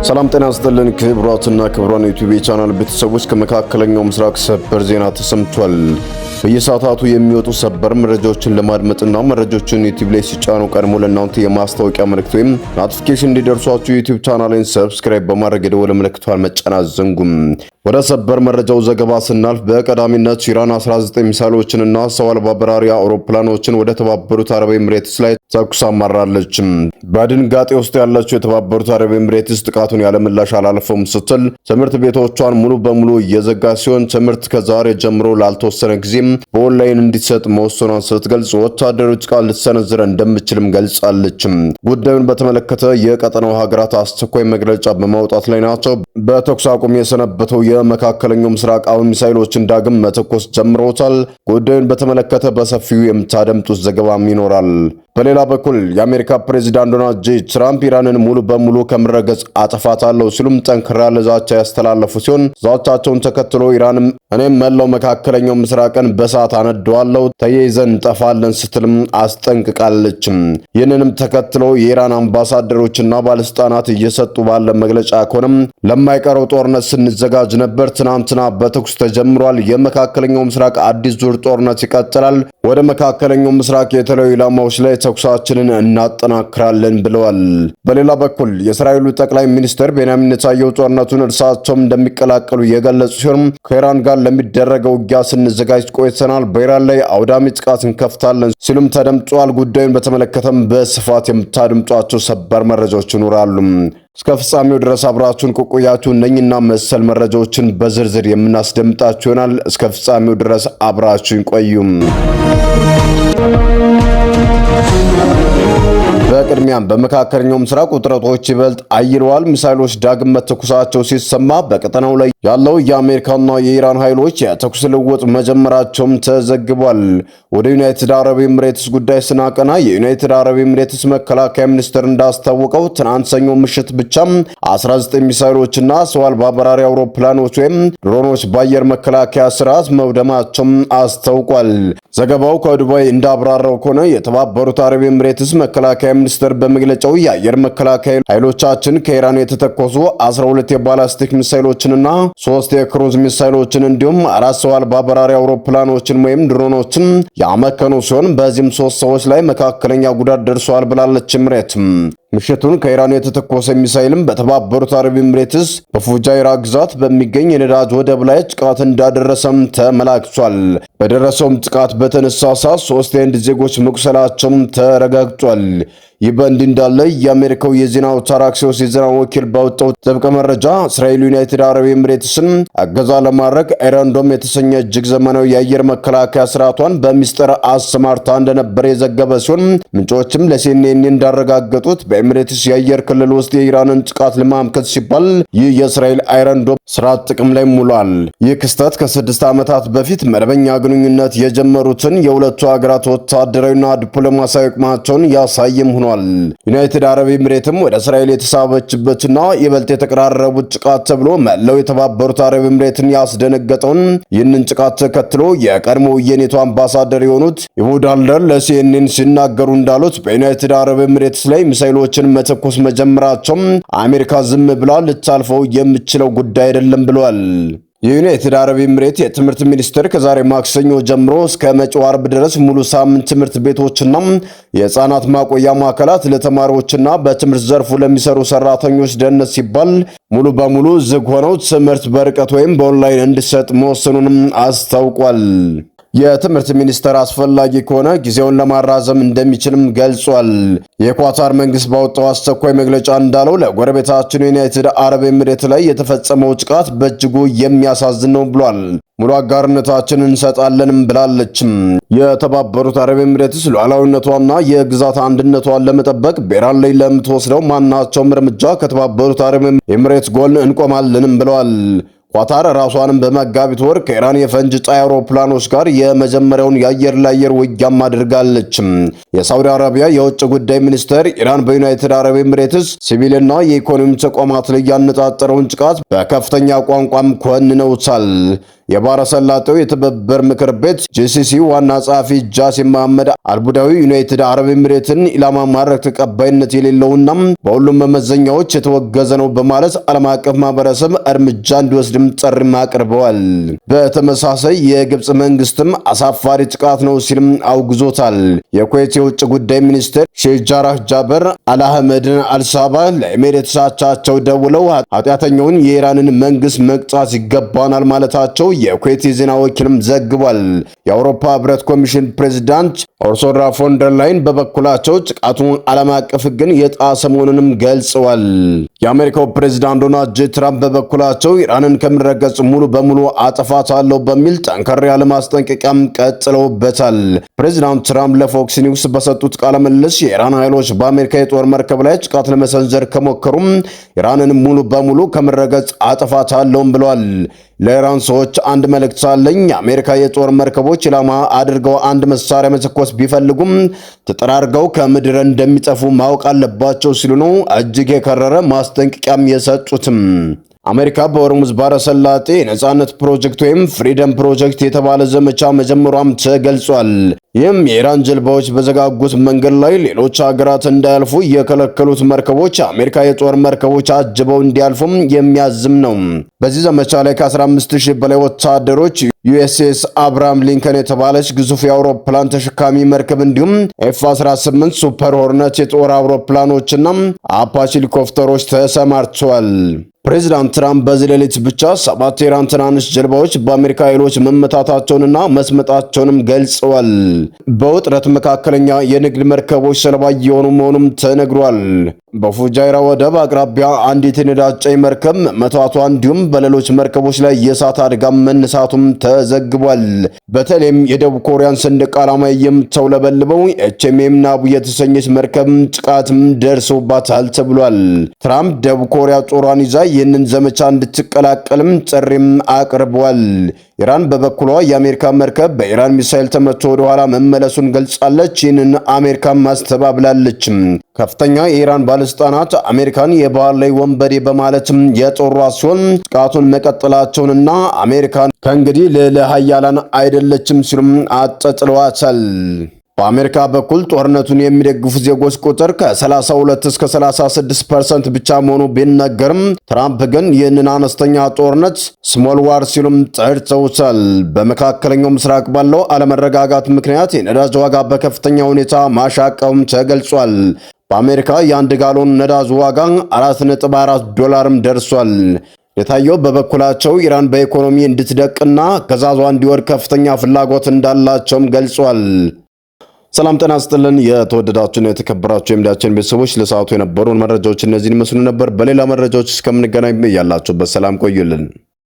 ሰላም ጤና ይስጥልን ክቡራትና ክቡራን ዩቲዩብ ቻናል ቤተሰቦች ከመካከለኛው ምስራቅ ሰበር ዜና ተሰምቷል። በየሰዓታቱ የሚወጡ ሰበር መረጃዎችን ለማድመጥና መረጃዎችን ዩቲዩብ ላይ ሲጫኑ ቀድሞ ለእናንተ የማስታወቂያ መልእክት ወይም ኖቲፊኬሽን እንዲደርሷችሁ ዩቲዩብ ቻናሌን ሰብስክራይብ በማድረግ የደወል ምልክቷን መጫን አትዘንጉም። ወደ ሰበር መረጃው ዘገባ ስናልፍ በቀዳሚነት ኢራን 19 ሚሳይሎችንና ሰው አልባ በራሪ አውሮፕላኖችን ወደ ተባበሩት አረብ ኤሚሬትስ ላይ ተኩስ አማራለች። በድንጋጤ ውስጥ ያለችው የተባበሩት አረብ ኤሚሬትስ ጥቃቱን ያለምላሽ አላልፈውም ስትል ትምህርት ቤቶቿን ሙሉ በሙሉ እየዘጋ ሲሆን ትምህርት ከዛሬ ጀምሮ ላልተወሰነ ጊዜም በኦንላይን እንዲሰጥ መወሰኗን ስትገልጽ ወታደራዊ ጥቃት ልትሰነዝር እንደምትችልም ገልጻለች። ጉዳዩን በተመለከተ የቀጠናው ሀገራት አስቸኳይ መግለጫ በማውጣት ላይ ናቸው። በተኩስ አቁም የሰነበተው የመካከለኛው ምስራቅ አሁን ሚሳይሎችን ዳግም መተኮስ ጀምረውታል። ጉዳዩን በተመለከተ በሰፊው የምታደምጡት ዘገባም ይኖራል። በሌላ በኩል የአሜሪካ ፕሬዝዳንት ዶናልድ ጄ ትራምፕ ኢራንን ሙሉ በሙሉ ከምድረገጽ አጠፋታለሁ ሲሉም ጠንከር ያለ ዛቻ ያስተላለፉ ሲሆን ዛቻቸውን ተከትሎ ኢራንም እኔም መላው መካከለኛው ምስራቅን በእሳት አነደዋለሁ ተያይዘን እንጠፋለን ስትልም አስጠንቅቃለች። ይህንንም ተከትሎ የኢራን አምባሳደሮችና ባለስልጣናት እየሰጡ ባለ መግለጫ ከሆነም ለማይቀረው ጦርነት ስንዘጋጅ ነበር። ትናንትና በተኩስ ተጀምሯል። የመካከለኛው ምስራቅ አዲስ ዙር ጦርነት ይቀጥላል። ወደ መካከለኛው ምስራቅ የተለያዩ ኢላማዎች ላይ ተኩሳችንን እናጠናክራለን ብለዋል። በሌላ በኩል የእስራኤሉ ጠቅላይ ሚኒስትር ቤንያሚን ኔታንያሁ ጦርነቱን እርሳቸውም እንደሚቀላቀሉ የገለጹ ሲሆን ከኢራን ጋር ለሚደረገው ውጊያ ስንዘጋጅ ቆይተናል፣ በኢራን ላይ አውዳሚ ጥቃት እንከፍታለን ሲሉም ተደምጧል። ጉዳዩን በተመለከተም በስፋት የምታደምጧቸው ሰበር መረጃዎች ይኖራሉ። እስከ ፍጻሜው ድረስ አብራችሁን ቆያችሁ እነኝና መሰል መረጃዎችን በዝርዝር የምናስደምጣችሁ ይሆናል። እስከ ፍጻሜው ድረስ አብራችሁን ቆዩም። በቅድሚያም በመካከለኛው ምስራቅ ውጥረቶች ይበልጥ አይለዋል። ሚሳይሎች ዳግም መተኩሳቸው ሲሰማ በቀጠናው ላይ ያለው የአሜሪካና የኢራን ኃይሎች የተኩስ ልውውጥ መጀመራቸውም ተዘግቧል። ወደ ዩናይትድ አረብ ኤሚሬትስ ጉዳይ ስናቀና የዩናይትድ አረብ ኤሚሬትስ መከላከያ ሚኒስቴር እንዳስታወቀው ትናንት ሰኞ ምሽት ብቻም 19 ሚሳይሎችና ሰው አልባ በራሪ አውሮፕላኖች ወይም ድሮኖች በአየር መከላከያ ስርዓት መውደማቸውም አስታውቋል። ዘገባው ከዱባይ እንዳብራራው ከሆነ የተባበሩት አረብ ኤሚሬትስ መከላከያ ሚኒስቴር በመግለጫው የአየር መከላከያ ኃይሎቻችን ከኢራን የተተኮሱ 12 የባላስቲክ ሚሳይሎችንና 3 የክሩዝ ሚሳይሎችን እንዲሁም 4 ሰው አልባ በራሪ አውሮፕላኖችን ወይም ድሮኖችን ያመከኑ ሲሆን በዚህም 3 ሰዎች ላይ መካከለኛ ጉዳት ደርሷል ብላለች ኤሚሬት። ምሽቱን ከኢራን የተተኮሰ ሚሳይልም በተባበሩት አረብ ኤሚሬትስ በፉጃይራ ግዛት በሚገኝ የነዳጅ ወደብ ላይ ጥቃት እንዳደረሰም ተመላክቷል። በደረሰውም ጥቃት በተነሳ ሰዓት 3 የህንድ ዜጎች መቁሰላቸውም ተረጋግጧል። ይህ በእንዲህ እንዳለ የአሜሪካው የዜና አውታር አክሲዮስ የዜና ወኪል ባወጣው ጥብቅ መረጃ እስራኤል ዩናይትድ አረብ ኤሚሬትስን እገዛ ለማድረግ አይረንዶም የተሰኘ እጅግ ዘመናዊ የአየር መከላከያ ስርዓቷን በሚስጥር አሰማርታ እንደነበር የዘገበ ሲሆን ምንጮችም ለሲኤንኤን እንዳረጋገጡት በኤሚሬትስ የአየር ክልል ውስጥ የኢራንን ጥቃት ለማምከት ሲባል ይህ የእስራኤል አይረንዶም ስርዓት ጥቅም ላይ ውሏል። ይህ ክስተት ከ6 ዓመታት በፊት መደበኛ ግንኙነት የጀመሩትን የሁለቱ ሀገራት ወታደራዊና ዲፕሎማሲያዊ አቅማቸውን ያሳየም ሆኗል። ዩናይትድ አረብ ኤሚሬትም ወደ እስራኤል የተሳበችበትና ይበልጥ የተቀራረቡት ጥቃት ተብሎ መላው የተባበሩት አረብ ኤሚሬትን ያስደነገጠውን ይህንን ጥቃት ተከትሎ የቀድሞው የኔቶ አምባሳደር የሆኑት ኢሁድ አልደር ለሲኤንኤን ሲናገሩ እንዳሉት በዩናይትድ አረብ ኤሚሬትስ ላይ ሚሳይሎችን መተኮስ መጀመራቸው አሜሪካ ዝም ብላ ልታልፈው የምትችለው ጉዳይ አይደለም ብለዋል። የዩናይትድ አረብ ኤሚሬት የትምህርት ሚኒስቴር ከዛሬ ማክሰኞ ጀምሮ እስከ መጪው አርብ ድረስ ሙሉ ሳምንት ትምህርት ቤቶችና የህፃናት ማቆያ ማዕከላት ለተማሪዎችና በትምህርት ዘርፉ ለሚሰሩ ሰራተኞች ደህንነት ሲባል ሙሉ በሙሉ ዝግ ሆነው ትምህርት በርቀት ወይም በኦንላይን እንዲሰጥ መወሰኑንም አስታውቋል። የትምህርት ሚኒስቴር አስፈላጊ ከሆነ ጊዜውን ለማራዘም እንደሚችልም ገልጿል። የኳታር መንግስት ባወጣው አስቸኳይ መግለጫ እንዳለው ለጎረቤታችን ዩናይትድ አረብ ኤሚሬት ላይ የተፈጸመው ጥቃት በእጅጉ የሚያሳዝን ነው ብሏል። ሙሉ አጋርነታችንን እንሰጣለንም ብላለችም። የተባበሩት አረብ ኤሚሬትስ ሉዓላዊነቷና የግዛት አንድነቷን ለመጠበቅ በኢራን ላይ ለምትወስደው ማናቸውም እርምጃ ከተባበሩት አረብ ኤሚሬትስ ጎን እንቆማለንም ብለዋል። ኳታር ራሷንም በመጋቢት ወር ከኢራን የፈንጅ ጣይ አውሮፕላኖች ጋር የመጀመሪያውን የአየር ለአየር ውጊያም አድርጋለች። የሳውዲ አረቢያ የውጭ ጉዳይ ሚኒስቴር ኢራን በዩናይትድ አረብ ኤሚሬትስ ሲቪልና የኢኮኖሚ ተቋማት ላይ ያነጣጠረውን ጥቃት በከፍተኛ ቋንቋም ኮንነውታል። የባሕረ ሰላጤው የትብብር ምክር ቤት ጂሲሲ ዋና ጸሐፊ ጃሲም መሐመድ አልቡዳዊ ዩናይትድ አረብ ኤሚሬትን ኢላማ ማድረግ ተቀባይነት የሌለውና በሁሉም መመዘኛዎች የተወገዘ ነው በማለት ዓለም አቀፍ ማህበረሰብ እርምጃ እንዲወስድም ጥሪም አቅርበዋል። በተመሳሳይ የግብጽ መንግስትም አሳፋሪ ጥቃት ነው ሲልም አውግዞታል። የኩዌት የውጭ ጉዳይ ሚኒስትር ሼህ ጃራህ ጃበር አልአህመድን አልሳባ ለኤሚሬትስ አቻቸው ደውለው ኃጢአተኛውን የኢራንን መንግስት መቅጣት ይገባናል ማለታቸው የኩዌት የዜና ወኪልም ዘግቧል። የአውሮፓ ህብረት ኮሚሽን ፕሬዝዳንት ኡርሱላ ፎን ደር ላይን በበኩላቸው ጥቃቱን ዓለም አቀፍ ሕግን የጣሰ መሆኑንም ገልጸዋል። የአሜሪካው ፕሬዝዳንት ዶናልድ ጄ ትራምፕ በበኩላቸው ኢራንን ከምድረ ገጽ ሙሉ በሙሉ አጠፋታለሁ በሚል ጠንከር ያለ ማስጠንቀቂያም ቀጥለውበታል። ፕሬዝዳንት ትራምፕ ለፎክስ ኒውስ በሰጡት ቃለ ምልልስ የኢራን ኃይሎች በአሜሪካ የጦር መርከብ ላይ ጥቃት ለመሰንዘር ከሞከሩም ኢራንን ሙሉ በሙሉ ከምድረ ገጽ አጠፋታለሁም ብለዋል። ለኢራን ሰዎች አንድ መልእክት አለኝ። የአሜሪካ የጦር መርከቦች ኢላማ አድርገው አንድ መሳሪያ መተኮስ ቢፈልጉም ተጠራርገው ከምድር እንደሚጠፉ ማወቅ አለባቸው ሲሉ ነው እጅግ የከረረ ማስጠንቀቂያም የሰጡትም። አሜሪካ በሆርሙዝ ባሕረ ሰላጤ የነጻነት ፕሮጀክት ወይም ፍሪደም ፕሮጀክት የተባለ ዘመቻ መጀመሯም ተገልጿል። ይህም የኢራን ጀልባዎች በዘጋጉት መንገድ ላይ ሌሎች ሀገራት እንዳያልፉ የከለከሉት መርከቦች አሜሪካ የጦር መርከቦች አጅበው እንዲያልፉም የሚያዝም ነው። በዚህ ዘመቻ ላይ ከ15000 በላይ ወታደሮች ዩኤስኤስ አብርሃም ሊንከን የተባለች ግዙፍ የአውሮፕላን ተሸካሚ መርከብ እንዲሁም ኤፍ-18 ሱፐር ሆርነት የጦር አውሮፕላኖችና አፓች ሄሊኮፕተሮች ተሰማርተዋል። ፕሬዚዳንት ትራምፕ በዚህ ሌሊት ብቻ 7 የኢራን ትናንሽ ጀልባዎች በአሜሪካ ኃይሎች መመታታቸውንና መስመጣቸውንም ገልጸዋል። በውጥረት መካከለኛ የንግድ መርከቦች ሰለባ የሆኑ መሆኑም ተነግሯል። በፉጃይራ ወደብ አቅራቢያ አንዲት የነዳጅ ጫኝ መርከብ መመታቷ እንዲሁም በሌሎች መርከቦች ላይ የእሳት አደጋ መነሳቱም ተዘግቧል። በተለይም የደቡብ ኮሪያን ሰንደቅ ዓላማ የምታውለበልበው ኤችኤምኤም ናቡ የተሰኘች መርከብ ጥቃትም ደርሶባታል ተብሏል። ትራምፕ ደቡብ ኮሪያ ጦሯን ይዛ ይህንን ዘመቻ እንድትቀላቀልም ጥሪም አቅርበዋል። ኢራን በበኩሏ የአሜሪካ መርከብ በኢራን ሚሳኤል ተመቶ ወደ ኋላ መመለሱን ገልጻለች። ይህንን አሜሪካ ማስተባብላለች። ከፍተኛ የኢራን ባለስልጣናት አሜሪካን የባህር ላይ ወንበዴ በማለትም የጦሯ ሲሆን ጥቃቱን መቀጠላቸውንና አሜሪካን ከእንግዲህ ልዕለ ኃያላን አይደለችም ሲሉም አጣጥለዋታል። በአሜሪካ በኩል ጦርነቱን የሚደግፉ ዜጎች ቁጥር ከ32 እስከ 36% ብቻ መሆኑ ቢነገርም ትራምፕ ግን ይህንን አነስተኛ ጦርነት ስሞል ዋር ሲሉም ጠርተውታል። በመካከለኛው ምስራቅ ባለው አለመረጋጋት ምክንያት የነዳጅ ዋጋ በከፍተኛ ሁኔታ ማሻቀቡም ተገልጿል። በአሜሪካ የአንድ ጋሎን ነዳጅ ዋጋ $4.4 ደርሷል። የታየው በበኩላቸው ኢራን በኢኮኖሚ እንድትደቅና ገዛዟ እንዲወድ ከፍተኛ ፍላጎት እንዳላቸውም ገልጿል። ሰላም ጤና ይስጥልን። የተወደዳችሁና የተከበራችሁ የሚዲያችን ቤተሰቦች ለሰዓቱ የነበሩን መረጃዎች እነዚህን ይመስሉ ነበር። በሌላ መረጃዎች እስከምንገናኝ ያላችሁበት ሰላም ቆዩልን።